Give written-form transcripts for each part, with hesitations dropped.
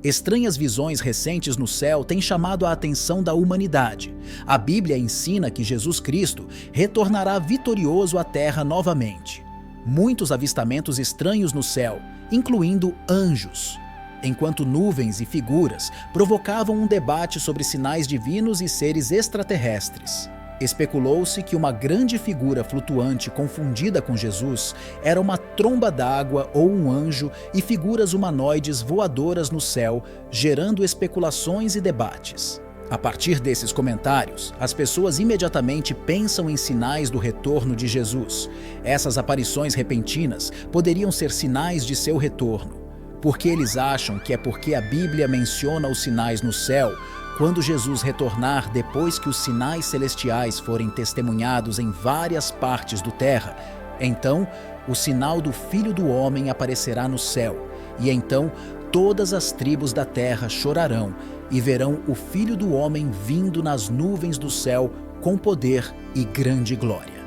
Estranhas visões recentes no céu têm chamado a atenção da humanidade. A Bíblia ensina que Jesus Cristo retornará vitorioso à Terra novamente. Muitos avistamentos estranhos no céu, incluindo anjos, enquanto nuvens e figuras provocavam um debate sobre sinais divinos e seres extraterrestres. Especulou-se que uma grande figura flutuante confundida com Jesus era uma tromba d'água ou um anjo e figuras humanoides voadoras no céu, gerando especulações e debates. A partir desses comentários, as pessoas imediatamente pensam em sinais do retorno de Jesus. Essas aparições repentinas poderiam ser sinais de seu retorno, porque eles acham que é porque a Bíblia menciona os sinais no céu. Quando Jesus retornar depois que os sinais celestiais forem testemunhados em várias partes do terra, então o sinal do Filho do Homem aparecerá no céu, e então todas as tribos da terra chorarão e verão o Filho do Homem vindo nas nuvens do céu com poder e grande glória.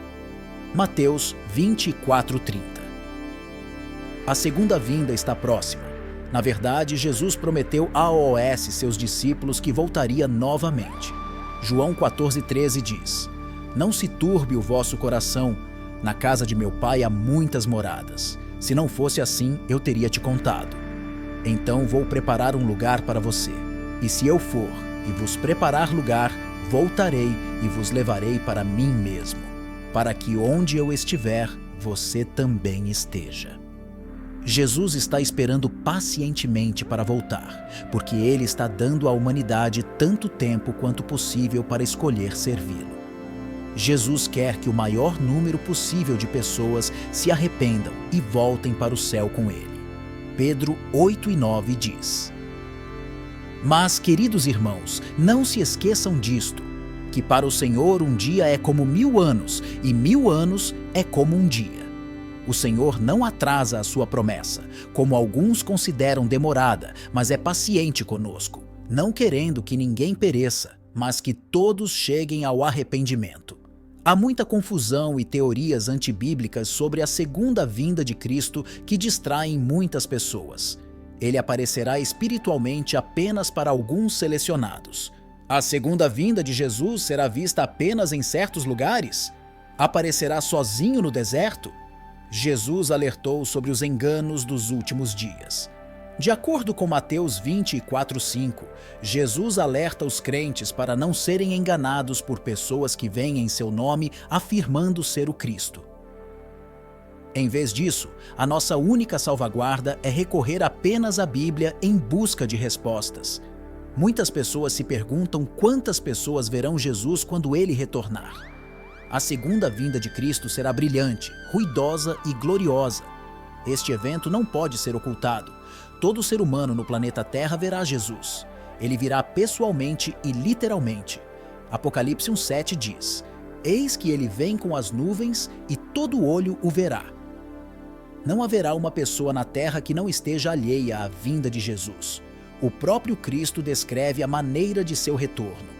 Mateus 24:30. A segunda vinda está próxima. Na verdade, Jesus prometeu a seus discípulos que voltaria novamente. João 14:13 diz: Não se turbe o vosso coração, na casa de meu pai há muitas moradas. Se não fosse assim, eu teria te contado. Então vou preparar um lugar para você. E se eu for e vos preparar lugar, voltarei e vos levarei para mim mesmo, para que onde eu estiver, você também esteja. Jesus está esperando pacientemente para voltar, porque Ele está dando à humanidade tanto tempo quanto possível para escolher servi-lo. Jesus quer que o maior número possível de pessoas se arrependam e voltem para o céu com Ele. Pedro 8:9 diz: Mas, queridos irmãos, não se esqueçam disto, que para o Senhor um dia é como 1000 anos, e 1000 anos é como um dia. O Senhor não atrasa a sua promessa, como alguns consideram demorada, mas é paciente conosco, não querendo que ninguém pereça, mas que todos cheguem ao arrependimento. Há muita confusão e teorias antibíblicas sobre a segunda vinda de Cristo que distraem muitas pessoas. Ele aparecerá espiritualmente apenas para alguns selecionados. A segunda vinda de Jesus será vista apenas em certos lugares? Aparecerá sozinho no deserto? Jesus alertou sobre os enganos dos últimos dias. De acordo com Mateus 24:5, Jesus alerta os crentes para não serem enganados por pessoas que vêm em seu nome afirmando ser o Cristo. Em vez disso, a nossa única salvaguarda é recorrer apenas à Bíblia em busca de respostas. Muitas pessoas se perguntam quantas pessoas verão Jesus quando ele retornar. A segunda vinda de Cristo será brilhante, ruidosa e gloriosa. Este evento não pode ser ocultado. Todo ser humano no planeta Terra verá Jesus. Ele virá pessoalmente e literalmente. Apocalipse 1:7 diz: Eis que ele vem com as nuvens e todo olho o verá. Não haverá uma pessoa na Terra que não esteja alheia à vinda de Jesus. O próprio Cristo descreve a maneira de seu retorno.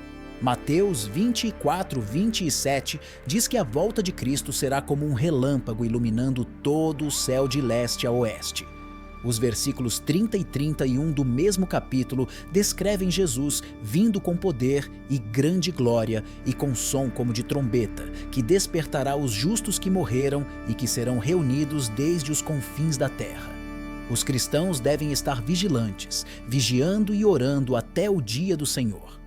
Mateus 24:27 diz que a volta de Cristo será como um relâmpago iluminando todo o céu de leste a oeste. Os versículos 30 e 31 do mesmo capítulo descrevem Jesus vindo com poder e grande glória e com som como de trombeta, que despertará os justos que morreram e que serão reunidos desde os confins da terra. Os cristãos devem estar vigilantes, vigiando e orando até o dia do Senhor.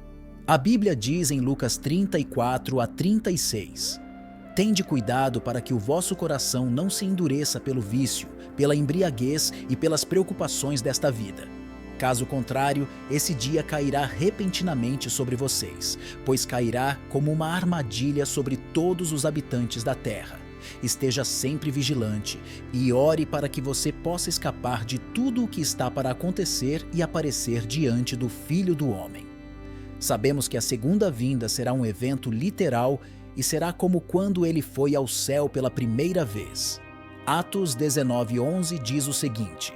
A Bíblia diz em Lucas 34-36, Tende cuidado para que o vosso coração não se endureça pelo vício, pela embriaguez e pelas preocupações desta vida. Caso contrário, esse dia cairá repentinamente sobre vocês, pois cairá como uma armadilha sobre todos os habitantes da terra. Esteja sempre vigilante e ore para que você possa escapar de tudo o que está para acontecer e aparecer diante do Filho do Homem. Sabemos que a segunda vinda será um evento literal e será como quando ele foi ao céu pela primeira vez. Atos 19:11 diz o seguinte: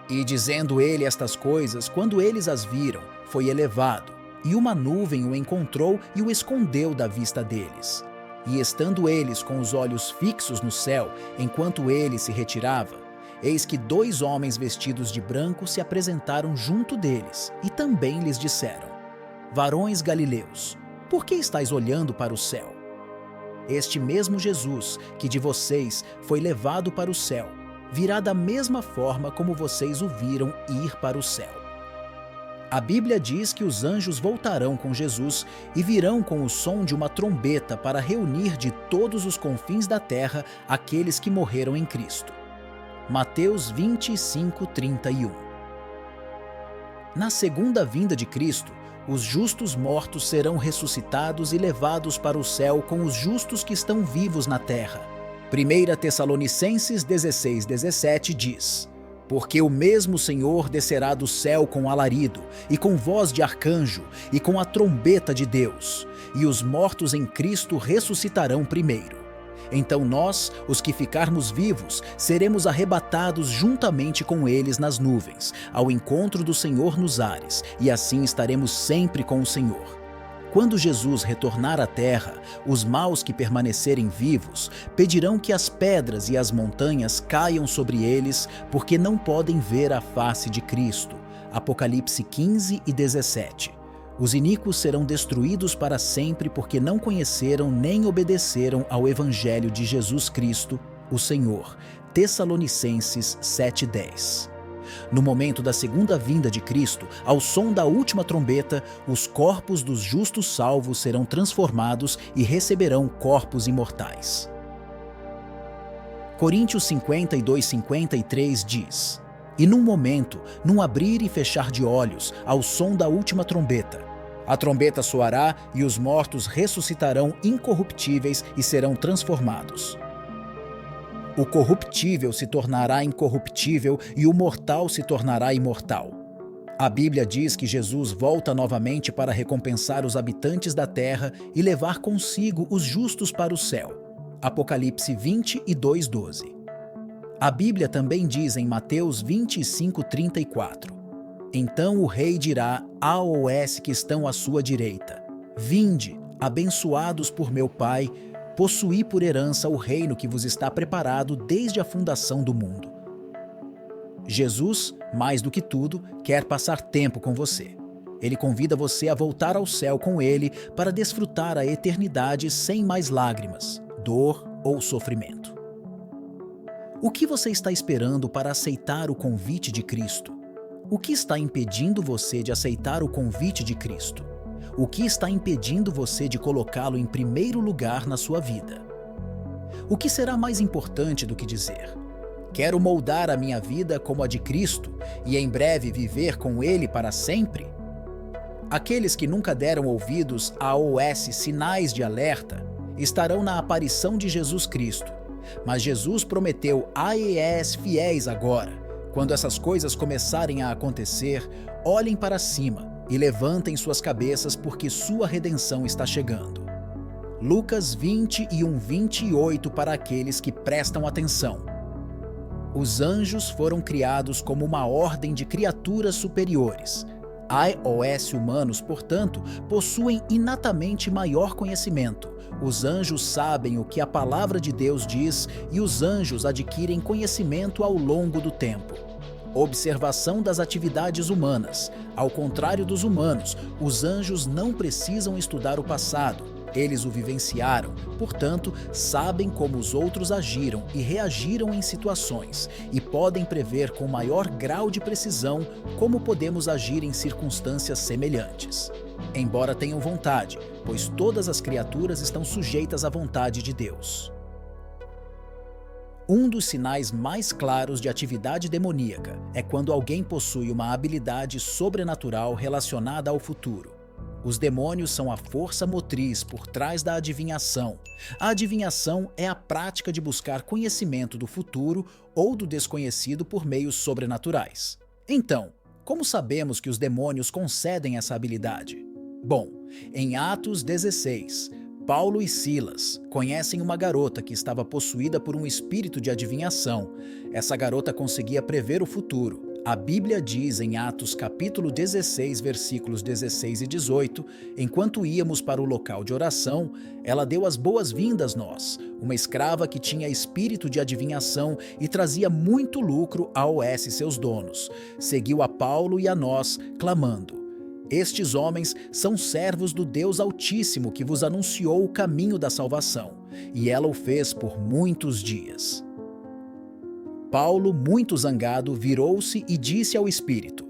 E dizendo ele estas coisas, quando eles as viram, foi elevado, e uma nuvem o encontrou e o escondeu da vista deles. E estando eles com os olhos fixos no céu, enquanto ele se retirava, eis que 2 homens vestidos de branco se apresentaram junto deles e também lhes disseram: Varões galileus, por que estáis olhando para o céu? Este mesmo Jesus, que de vocês foi levado para o céu, virá da mesma forma como vocês o viram ir para o céu. A Bíblia diz que os anjos voltarão com Jesus e virão com o som de uma trombeta para reunir de todos os confins da terra aqueles que morreram em Cristo. Mateus 25:31. Na segunda vinda de Cristo, os justos mortos serão ressuscitados e levados para o céu com os justos que estão vivos na terra. 1 Tessalonicenses 16:17 diz: Porque o mesmo Senhor descerá do céu com alarido, e com voz de arcanjo, e com a trombeta de Deus, e os mortos em Cristo ressuscitarão primeiro. Então nós, os que ficarmos vivos, seremos arrebatados juntamente com eles nas nuvens, ao encontro do Senhor nos ares, e assim estaremos sempre com o Senhor. Quando Jesus retornar à terra, os maus que permanecerem vivos pedirão que as pedras e as montanhas caiam sobre eles, porque não podem ver a face de Cristo. Apocalipse 15:17. Os iníquos serão destruídos para sempre porque não conheceram nem obedeceram ao Evangelho de Jesus Cristo, o Senhor. Tessalonicenses 7:10. No momento da segunda vinda de Cristo, ao som da última trombeta, os corpos dos justos salvos serão transformados e receberão corpos imortais. Coríntios 52:53 diz: E num momento, num abrir e fechar de olhos, ao som da última trombeta, a trombeta soará e os mortos ressuscitarão incorruptíveis e serão transformados. O corruptível se tornará incorruptível e o mortal se tornará imortal. A Bíblia diz que Jesus volta novamente para recompensar os habitantes da terra e levar consigo os justos para o céu. Apocalipse 20:2-12. A Bíblia também diz em Mateus 25:34: Então o rei dirá aos que estão à sua direita: Vinde, abençoados por meu Pai, possuí por herança o reino que vos está preparado desde a fundação do mundo. Jesus, mais do que tudo, quer passar tempo com você. Ele convida você a voltar ao céu com ele para desfrutar a eternidade sem mais lágrimas, dor ou sofrimento. O que você está esperando para aceitar o convite de Cristo? O que está impedindo você de aceitar o convite de Cristo? O que está impedindo você de colocá-lo em primeiro lugar na sua vida? O que será mais importante do que dizer: quero moldar a minha vida como a de Cristo e em breve viver com Ele para sempre? Aqueles que nunca deram ouvidos aos sinais de alerta estarão na aparição de Jesus Cristo. Mas Jesus prometeu aos fiéis agora: quando essas coisas começarem a acontecer, olhem para cima e levantem suas cabeças, porque sua redenção está chegando. Lucas 21:28 para aqueles que prestam atenção. Os anjos foram criados como uma ordem de criaturas superiores. Os humanos, portanto, possuem inatamente maior conhecimento. Os anjos sabem o que a palavra de Deus diz e os anjos adquirem conhecimento ao longo do tempo. Observação das atividades humanas. Ao contrário dos humanos, os anjos não precisam estudar o passado. Eles o vivenciaram, portanto, sabem como os outros agiram e reagiram em situações, e podem prever com maior grau de precisão como podemos agir em circunstâncias semelhantes. Embora tenham vontade, pois todas as criaturas estão sujeitas à vontade de Deus. Um dos sinais mais claros de atividade demoníaca é quando alguém possui uma habilidade sobrenatural relacionada ao futuro. Os demônios são a força motriz por trás da adivinhação. A adivinhação é a prática de buscar conhecimento do futuro ou do desconhecido por meios sobrenaturais. Então, como sabemos que os demônios concedem essa habilidade? Bom, em Atos 16, Paulo e Silas conhecem uma garota que estava possuída por um espírito de adivinhação. Essa garota conseguia prever o futuro. A Bíblia diz em Atos capítulo 16, versículos 16 e 18, enquanto íamos para o local de oração, ela deu as boas-vindas nós, uma escrava que tinha espírito de adivinhação e trazia muito lucro a OS seus donos. Seguiu a Paulo e a nós, clamando: estes homens são servos do Deus Altíssimo que vos anunciou o caminho da salvação, e ela o fez por muitos dias. Paulo, muito zangado, virou-se e disse ao espírito: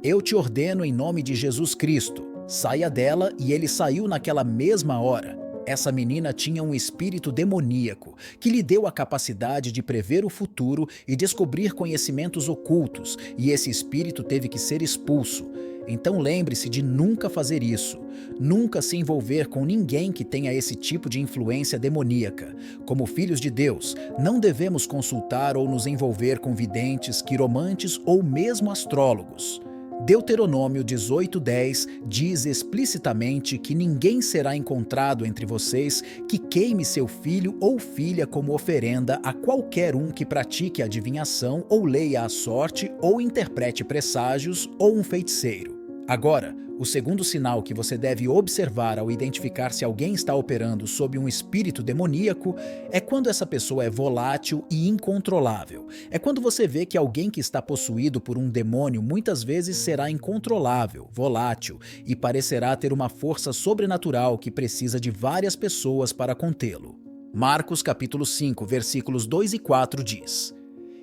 eu te ordeno em nome de Jesus Cristo, saia dela, e ele saiu naquela mesma hora. Essa menina tinha um espírito demoníaco que lhe deu a capacidade de prever o futuro e descobrir conhecimentos ocultos, e esse espírito teve que ser expulso. Então lembre-se de nunca fazer isso. Nunca se envolver com ninguém que tenha esse tipo de influência demoníaca. Como filhos de Deus, não devemos consultar ou nos envolver com videntes, quiromantes ou mesmo astrólogos. Deuteronômio 18:10 diz explicitamente que ninguém será encontrado entre vocês que queime seu filho ou filha como oferenda a qualquer um que pratique adivinhação ou leia a sorte ou interprete presságios ou um feiticeiro. Agora, o segundo sinal que você deve observar ao identificar se alguém está operando sob um espírito demoníaco é quando essa pessoa é volátil e incontrolável. É quando você vê que alguém que está possuído por um demônio muitas vezes será incontrolável, volátil e parecerá ter uma força sobrenatural que precisa de várias pessoas para contê-lo. Marcos capítulo 5, versículos 2 e 4 diz: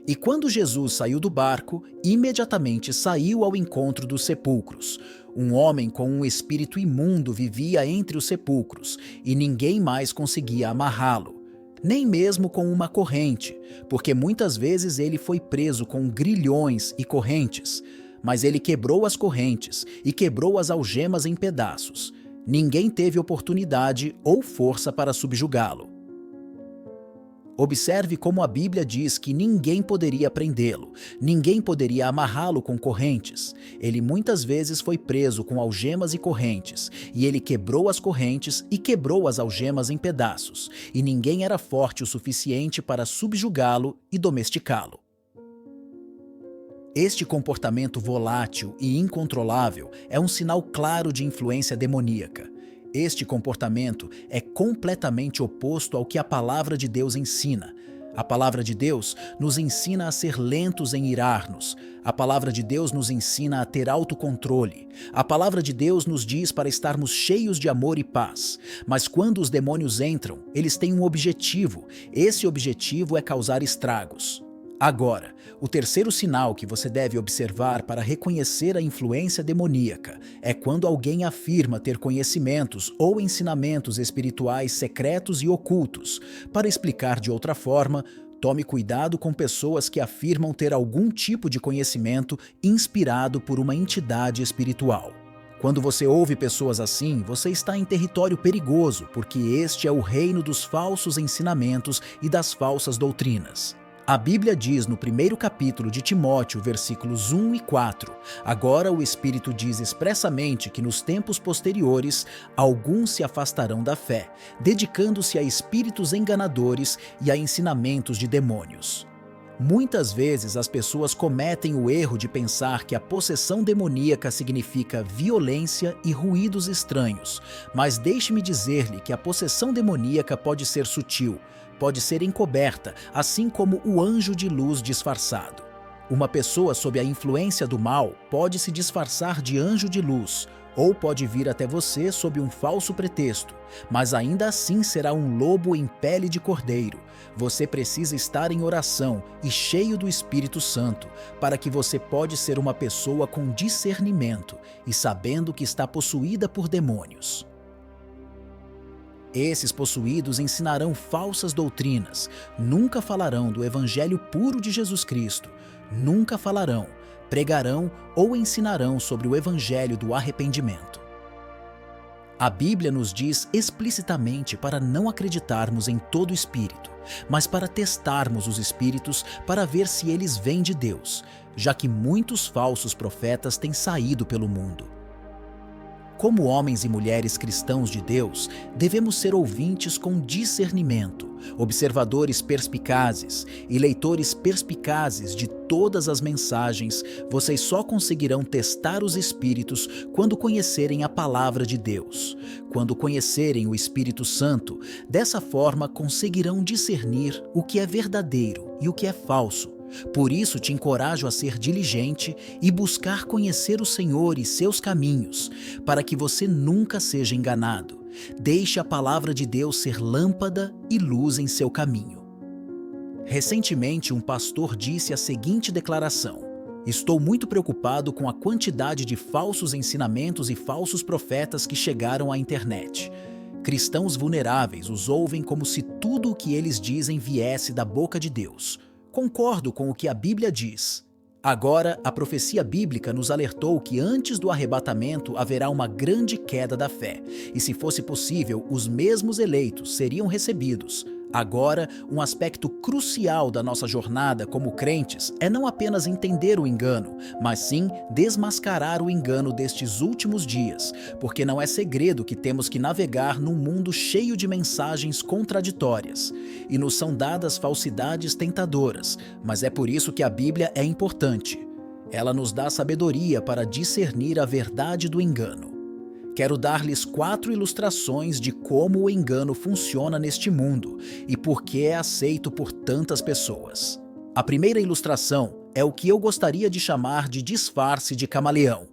e quando Jesus saiu do barco, imediatamente saiu ao encontro dos sepulcros. Um homem com um espírito imundo vivia entre os sepulcros, e ninguém mais conseguia amarrá-lo, nem mesmo com uma corrente, porque muitas vezes ele foi preso com grilhões e correntes. Mas ele quebrou as correntes e quebrou as algemas em pedaços. Ninguém teve oportunidade ou força para subjugá-lo. Observe como a Bíblia diz que ninguém poderia prendê-lo, ninguém poderia amarrá-lo com correntes. Ele muitas vezes foi preso com algemas e correntes, e ele quebrou as correntes e quebrou as algemas em pedaços, e ninguém era forte o suficiente para subjugá-lo e domesticá-lo. Este comportamento volátil e incontrolável é um sinal claro de influência demoníaca. Este comportamento é completamente oposto ao que a palavra de Deus ensina. A palavra de Deus nos ensina a ser lentos em irar-nos. A palavra de Deus nos ensina a ter autocontrole. A palavra de Deus nos diz para estarmos cheios de amor e paz. Mas quando os demônios entram, eles têm um objetivo. Esse objetivo é causar estragos. Agora, o terceiro sinal que você deve observar para reconhecer a influência demoníaca é quando alguém afirma ter conhecimentos ou ensinamentos espirituais secretos e ocultos. Para explicar de outra forma, tome cuidado com pessoas que afirmam ter algum tipo de conhecimento inspirado por uma entidade espiritual. Quando você ouve pessoas assim, você está em território perigoso, porque este é o reino dos falsos ensinamentos e das falsas doutrinas. A Bíblia diz no primeiro capítulo de Timóteo, versículos 1 e 4, agora o Espírito diz expressamente que nos tempos posteriores alguns se afastarão da fé, dedicando-se a espíritos enganadores e a ensinamentos de demônios. Muitas vezes as pessoas cometem o erro de pensar que a possessão demoníaca significa violência e ruídos estranhos, mas deixe-me dizer-lhe que a possessão demoníaca pode ser sutil, pode ser encoberta, assim como o anjo de luz disfarçado. Uma pessoa sob a influência do mal pode se disfarçar de anjo de luz, ou pode vir até você sob um falso pretexto, mas ainda assim será um lobo em pele de cordeiro. Você precisa estar em oração e cheio do Espírito Santo, para que você pode ser uma pessoa com discernimento e sabendo que está possuída por demônios. Esses possuídos ensinarão falsas doutrinas, nunca falarão do Evangelho puro de Jesus Cristo, nunca falarão, pregarão ou ensinarão sobre o Evangelho do arrependimento. A Bíblia nos diz explicitamente para não acreditarmos em todo espírito, mas para testarmos os espíritos para ver se eles vêm de Deus, já que muitos falsos profetas têm saído pelo mundo. Como homens e mulheres cristãos de Deus, devemos ser ouvintes com discernimento, observadores perspicazes e leitores perspicazes de todas as mensagens. Vocês só conseguirão testar os espíritos quando conhecerem a palavra de Deus, quando conhecerem o Espírito Santo. Dessa forma, conseguirão discernir o que é verdadeiro e o que é falso. Por isso te encorajo a ser diligente e buscar conhecer o Senhor e seus caminhos, para que você nunca seja enganado. Deixe a palavra de Deus ser lâmpada e luz em seu caminho. Recentemente, um pastor disse a seguinte declaração: "Estou muito preocupado com a quantidade de falsos ensinamentos e falsos profetas que chegaram à internet. Cristãos vulneráveis os ouvem como se tudo o que eles dizem viesse da boca de Deus. Concordo com o que a Bíblia diz. Agora, a profecia bíblica nos alertou que antes do arrebatamento haverá uma grande queda da fé, e se fosse possível, os mesmos eleitos seriam recebidos. Agora, um aspecto crucial da nossa jornada como crentes é não apenas entender o engano, mas sim desmascarar o engano destes últimos dias, porque não é segredo que temos que navegar num mundo cheio de mensagens contraditórias, e nos são dadas falsidades tentadoras, mas é por isso que a Bíblia é importante. Ela nos dá sabedoria para discernir a verdade do engano. Quero dar-lhes 4 ilustrações de como o engano funciona neste mundo e por que é aceito por tantas pessoas. A primeira ilustração é o que eu gostaria de chamar de disfarce de camaleão.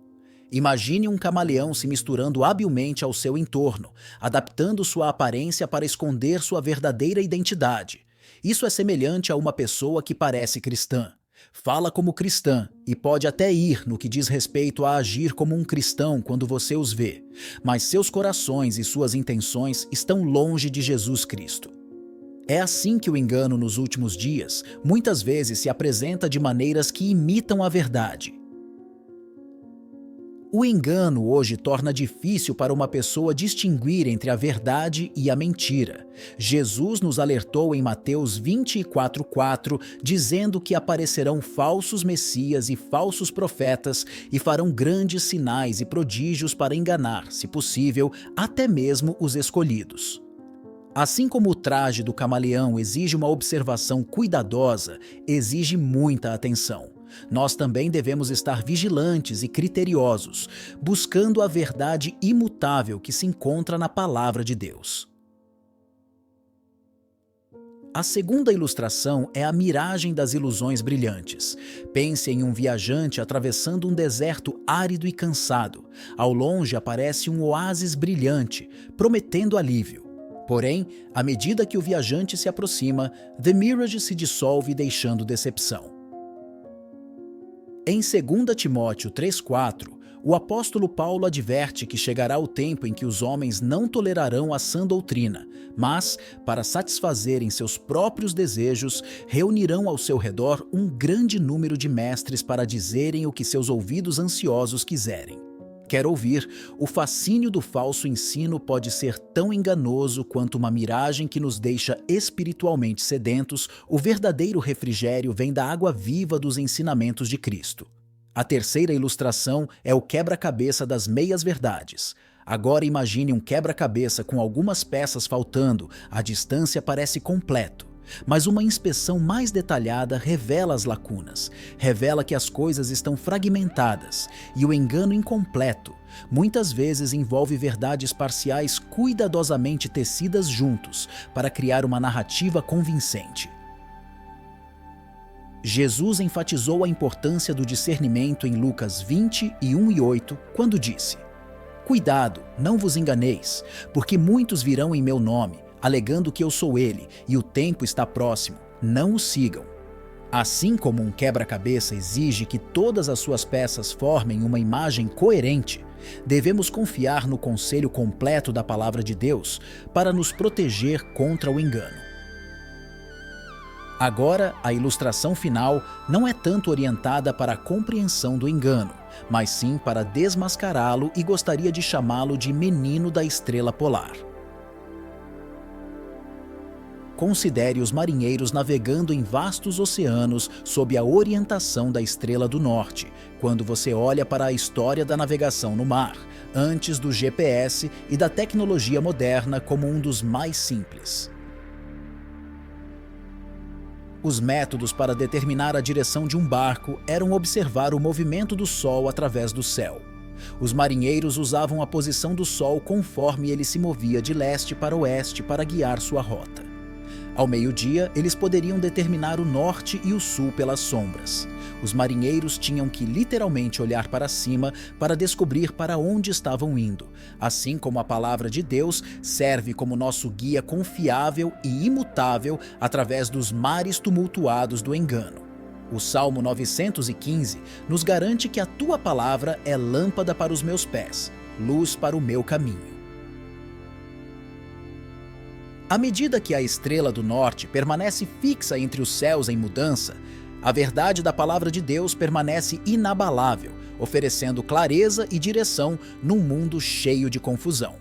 Imagine um camaleão se misturando habilmente ao seu entorno, adaptando sua aparência para esconder sua verdadeira identidade. Isso é semelhante a uma pessoa que parece cristã. Fala como cristã e pode até ir no que diz respeito a agir como um cristão quando você os vê, mas seus corações e suas intenções estão longe de Jesus Cristo. É assim que o engano nos últimos dias muitas vezes se apresenta de maneiras que imitam a verdade. O engano hoje torna difícil para uma pessoa distinguir entre a verdade e a mentira. Jesus nos alertou em Mateus 24:4, dizendo que aparecerão falsos messias e falsos profetas e farão grandes sinais e prodígios para enganar, se possível, até mesmo os escolhidos. Assim como o traje do camaleão exige uma observação cuidadosa, exige muita atenção. Nós também devemos estar vigilantes e criteriosos, buscando a verdade imutável que se encontra na palavra de Deus. A segunda ilustração é a miragem das ilusões brilhantes. Pense em um viajante atravessando um deserto árido e cansado. Ao longe aparece um oásis brilhante, prometendo alívio. Porém, à medida que o viajante se aproxima, The Mirage se dissolve, deixando decepção. Em 2 Timóteo 3:4, o apóstolo Paulo adverte que chegará o tempo em que os homens não tolerarão a sã doutrina, mas, para satisfazerem seus próprios desejos, reunirão ao seu redor um grande número de mestres para dizerem o que seus ouvidos ansiosos quiserem. Quer ouvir? O fascínio do falso ensino pode ser tão enganoso quanto uma miragem que nos deixa espiritualmente sedentos. O verdadeiro refrigério vem da água viva dos ensinamentos de Cristo. A terceira ilustração é o quebra-cabeça das meias-verdades. Agora imagine um quebra-cabeça com algumas peças faltando, a distância parece completo. Mas uma inspeção mais detalhada revela as lacunas, revela que as coisas estão fragmentadas e o engano incompleto muitas vezes envolve verdades parciais cuidadosamente tecidas juntos para criar uma narrativa convincente. Jesus enfatizou a importância do discernimento em Lucas 20:1-8, quando disse: "Cuidado, não vos enganeis, porque muitos virão em meu nome, alegando que eu sou ele, e o tempo está próximo. Não o sigam." Assim como um quebra-cabeça exige que todas as suas peças formem uma imagem coerente, devemos confiar no conselho completo da palavra de Deus para nos proteger contra o engano. Agora, a ilustração final não é tanto orientada para a compreensão do engano, mas sim para desmascará-lo, e gostaria de chamá-lo de menino da estrela polar. Considere os marinheiros navegando em vastos oceanos sob a orientação da Estrela do Norte. Quando você olha para a história da navegação no mar, antes do GPS e da tecnologia moderna como um dos mais simples. Os métodos para determinar a direção de um barco eram observar o movimento do Sol através do céu. Os marinheiros usavam a posição do Sol conforme ele se movia de leste para oeste para guiar sua rota. Ao meio-dia, eles poderiam determinar o norte e o sul pelas sombras. Os marinheiros tinham que literalmente olhar para cima para descobrir para onde estavam indo, assim como a palavra de Deus serve como nosso guia confiável e imutável através dos mares tumultuados do engano. O Salmo 915 nos garante que a tua palavra é lâmpada para os meus pés, luz para o meu caminho. À medida que a estrela do norte permanece fixa entre os céus em mudança, a verdade da palavra de Deus permanece inabalável, oferecendo clareza e direção num mundo cheio de confusão.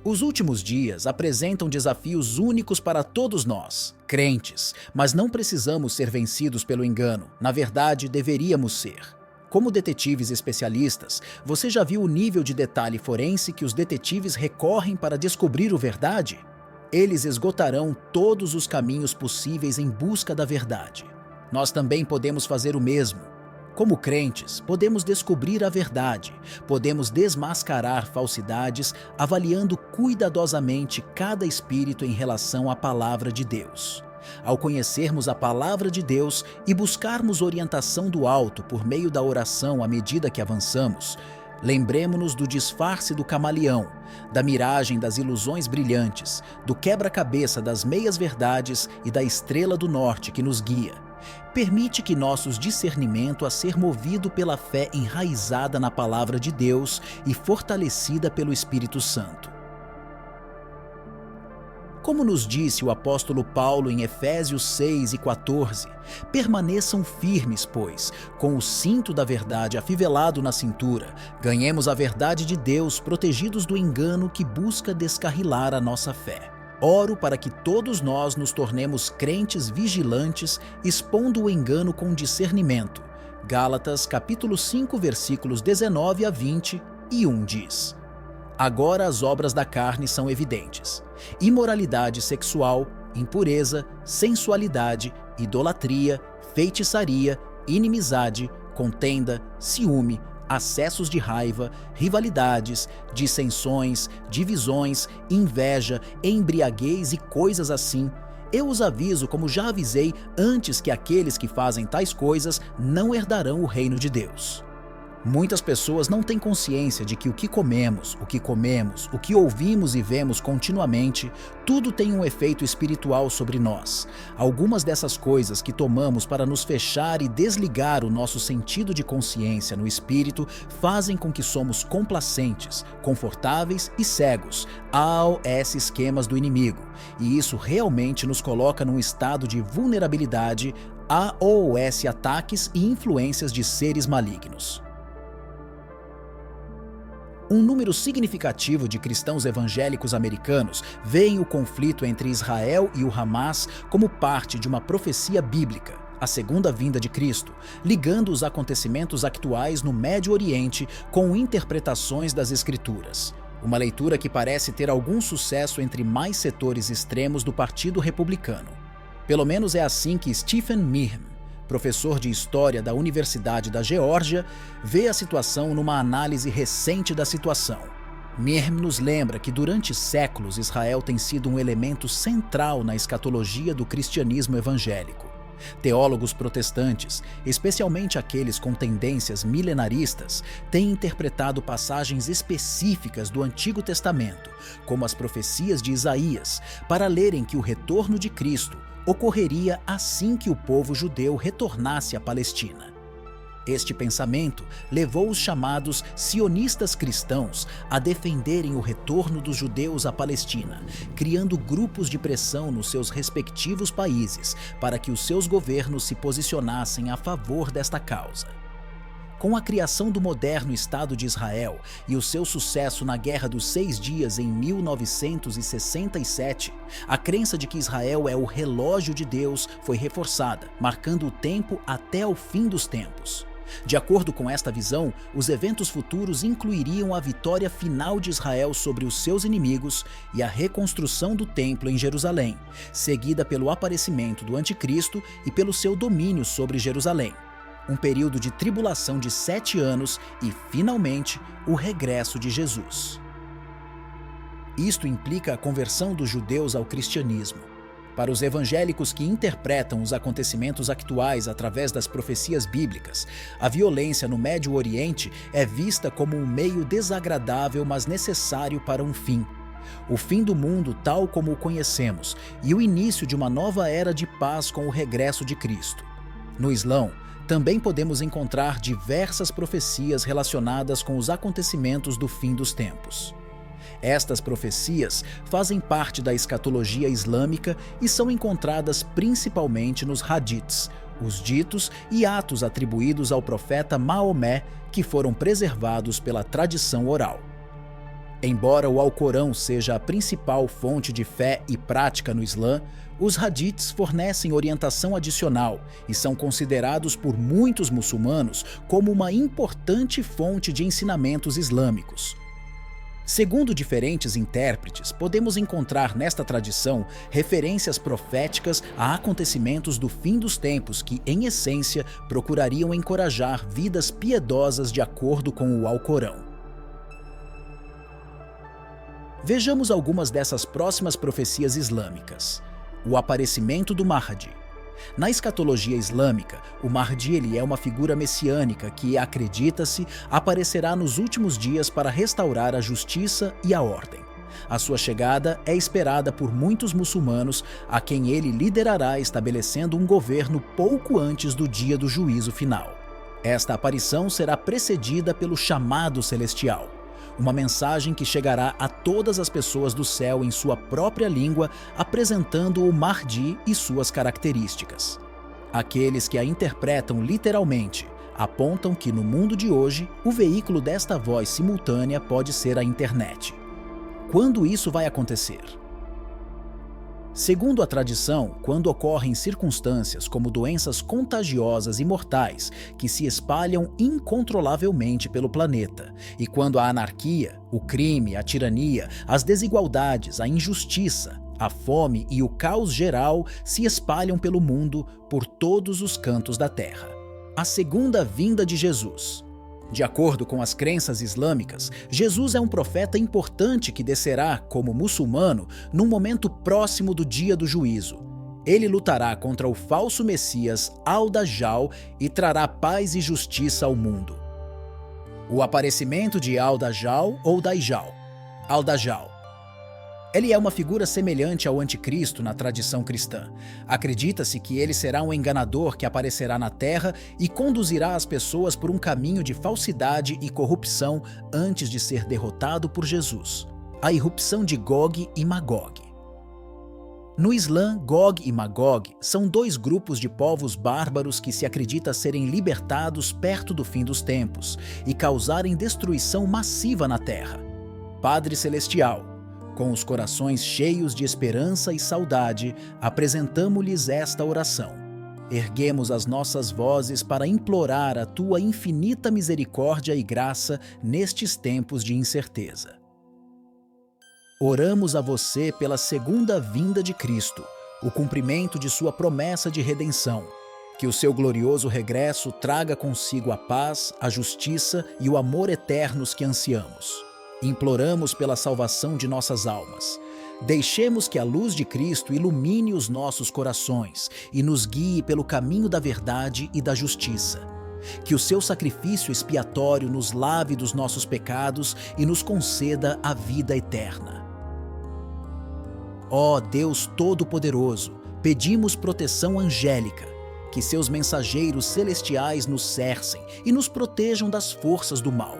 Os últimos dias apresentam desafios únicos para todos nós, crentes, mas não precisamos ser vencidos pelo engano. Na verdade, deveríamos ser. Como detetives especialistas, você já viu o nível de detalhe forense que os detetives recorrem para descobrir a verdade? Eles esgotarão todos os caminhos possíveis em busca da verdade. Nós também podemos fazer o mesmo. Como crentes, podemos descobrir a verdade, podemos desmascarar falsidades, avaliando cuidadosamente cada espírito em relação à palavra de Deus. Ao conhecermos a palavra de Deus e buscarmos orientação do alto por meio da oração à medida que avançamos, lembremo-nos do disfarce do camaleão, da miragem das ilusões brilhantes, do quebra-cabeça das meias-verdades e da estrela do norte que nos guia. Permite que nossos discernimento a ser movido pela fé enraizada na palavra de Deus e fortalecida pelo Espírito Santo. Como nos disse o apóstolo Paulo em Efésios 6:14, permaneçam firmes, pois, com o cinto da verdade afivelado na cintura, ganhemos a verdade de Deus, protegidos do engano que busca descarrilar a nossa fé. Oro para que todos nós nos tornemos crentes vigilantes, expondo o engano com discernimento. Gálatas capítulo 5, versículos 19 a 20, e 1 diz: Agora as obras da carne são evidentes: imoralidade sexual, impureza, sensualidade, idolatria, feitiçaria, inimizade, contenda, ciúme, acessos de raiva, rivalidades, dissensões, divisões, inveja, embriaguez e coisas assim. Eu os aviso, como já avisei antes, que aqueles que fazem tais coisas não herdarão o reino de Deus. Muitas pessoas não têm consciência de que o que comemos, o que ouvimos e vemos continuamente, tudo tem um efeito espiritual sobre nós. Algumas dessas coisas que tomamos para nos fechar e desligar o nosso sentido de consciência no espírito fazem com que somos complacentes, confortáveis e cegos ao esses esquemas do inimigo. E isso realmente nos coloca num estado de vulnerabilidade a ataques e influências de seres malignos. Um número significativo de cristãos evangélicos americanos veem o conflito entre Israel e o Hamas como parte de uma profecia bíblica, a segunda vinda de Cristo, ligando os acontecimentos atuais no Médio Oriente com interpretações das Escrituras. Uma leitura que parece ter algum sucesso entre mais setores extremos do Partido Republicano. Pelo menos é assim que Stephen Meehan, professor de História da Universidade da Geórgia, vê a situação numa análise recente da situação. Meehan nos lembra que durante séculos Israel tem sido um elemento central na escatologia do cristianismo evangélico. Teólogos protestantes, especialmente aqueles com tendências milenaristas, têm interpretado passagens específicas do Antigo Testamento, como as profecias de Isaías, para lerem que o retorno de Cristo ocorreria assim que o povo judeu retornasse à Palestina. Este pensamento levou os chamados sionistas cristãos a defenderem o retorno dos judeus à Palestina, criando grupos de pressão nos seus respectivos países para que os seus governos se posicionassem a favor desta causa. Com a criação do moderno Estado de Israel e o seu sucesso na Guerra dos 6 Dias em 1967, a crença de que Israel é o relógio de Deus foi reforçada, marcando o tempo até o fim dos tempos. De acordo com esta visão, os eventos futuros incluiriam a vitória final de Israel sobre os seus inimigos e a reconstrução do templo em Jerusalém, seguida pelo aparecimento do Anticristo e pelo seu domínio sobre Jerusalém. Um período de tribulação de 7 anos e, finalmente, o regresso de Jesus. Isto implica a conversão dos judeus ao cristianismo. Para os evangélicos que interpretam os acontecimentos atuais através das profecias bíblicas, a violência no Médio Oriente é vista como um meio desagradável, mas necessário para um fim. O fim do mundo tal como o conhecemos e o início de uma nova era de paz com o regresso de Cristo. No Islã, também podemos encontrar diversas profecias relacionadas com os acontecimentos do fim dos tempos. Estas profecias fazem parte da escatologia islâmica e são encontradas principalmente nos hadiths, os ditos e atos atribuídos ao profeta Maomé que foram preservados pela tradição oral. Embora o Alcorão seja a principal fonte de fé e prática no Islã, os hadiths fornecem orientação adicional e são considerados por muitos muçulmanos como uma importante fonte de ensinamentos islâmicos. Segundo diferentes intérpretes, podemos encontrar nesta tradição referências proféticas a acontecimentos do fim dos tempos que, em essência, procurariam encorajar vidas piedosas de acordo com o Alcorão. Vejamos algumas dessas próximas profecias islâmicas. O aparecimento do Mahdi. Na escatologia islâmica, o Mahdi é uma figura messiânica que, acredita-se, aparecerá nos últimos dias para restaurar a justiça e a ordem. A sua chegada é esperada por muitos muçulmanos, a quem ele liderará estabelecendo um governo pouco antes do dia do juízo final. Esta aparição será precedida pelo chamado celestial, uma mensagem que chegará a todas as pessoas do céu em sua própria língua, apresentando o Mahdi e suas características. Aqueles que a interpretam literalmente apontam que no mundo de hoje, o veículo desta voz simultânea pode ser a internet. Quando isso vai acontecer? Segundo a tradição, quando ocorrem circunstâncias como doenças contagiosas e mortais que se espalham incontrolavelmente pelo planeta, e quando a anarquia, o crime, a tirania, as desigualdades, a injustiça, a fome e o caos geral se espalham pelo mundo por todos os cantos da Terra. A segunda vinda de Jesus. De acordo com as crenças islâmicas, Jesus é um profeta importante que descerá, como muçulmano, num momento próximo do dia do juízo. Ele lutará contra o falso Messias Al-Dajjal e trará paz e justiça ao mundo. O aparecimento de Al-Dajjal ou Dajjal. Al-Dajjal. Ele é uma figura semelhante ao Anticristo na tradição cristã. Acredita-se que ele será um enganador que aparecerá na Terra e conduzirá as pessoas por um caminho de falsidade e corrupção antes de ser derrotado por Jesus. A irrupção de Gog e Magog. No Islã, Gog e Magog são dois grupos de povos bárbaros que se acredita serem libertados perto do fim dos tempos e causarem destruição massiva na Terra. Padre Celestial, com os corações cheios de esperança e saudade, apresentamo-lhes esta oração. Erguemos as nossas vozes para implorar a tua infinita misericórdia e graça nestes tempos de incerteza. Oramos a você pela segunda vinda de Cristo, o cumprimento de sua promessa de redenção. Que o seu glorioso regresso traga consigo a paz, a justiça e o amor eternos que ansiamos. Imploramos pela salvação de nossas almas. Deixemos que a luz de Cristo ilumine os nossos corações e nos guie pelo caminho da verdade e da justiça. Que o seu sacrifício expiatório nos lave dos nossos pecados e nos conceda a vida eterna. Ó Deus Todo-Poderoso, pedimos proteção angélica, que seus mensageiros celestiais nos cercem e nos protejam das forças do mal.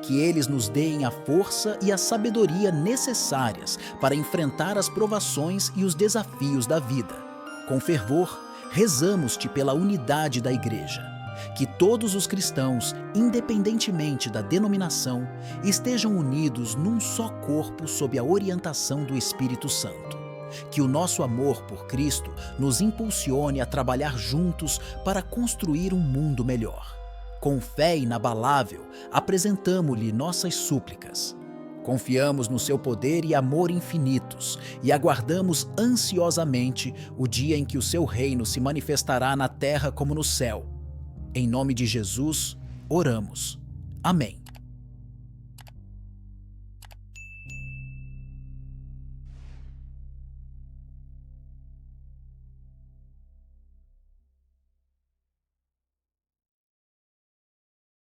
Que eles nos deem a força e a sabedoria necessárias para enfrentar as provações e os desafios da vida. Com fervor, rezamos-te pela unidade da Igreja. Que todos os cristãos, independentemente da denominação, estejam unidos num só corpo sob a orientação do Espírito Santo. Que o nosso amor por Cristo nos impulsione a trabalhar juntos para construir um mundo melhor. Com fé inabalável, apresentamo-lhe nossas súplicas. Confiamos no seu poder e amor infinitos e aguardamos ansiosamente o dia em que o seu reino se manifestará na terra como no céu. Em nome de Jesus, oramos. Amém.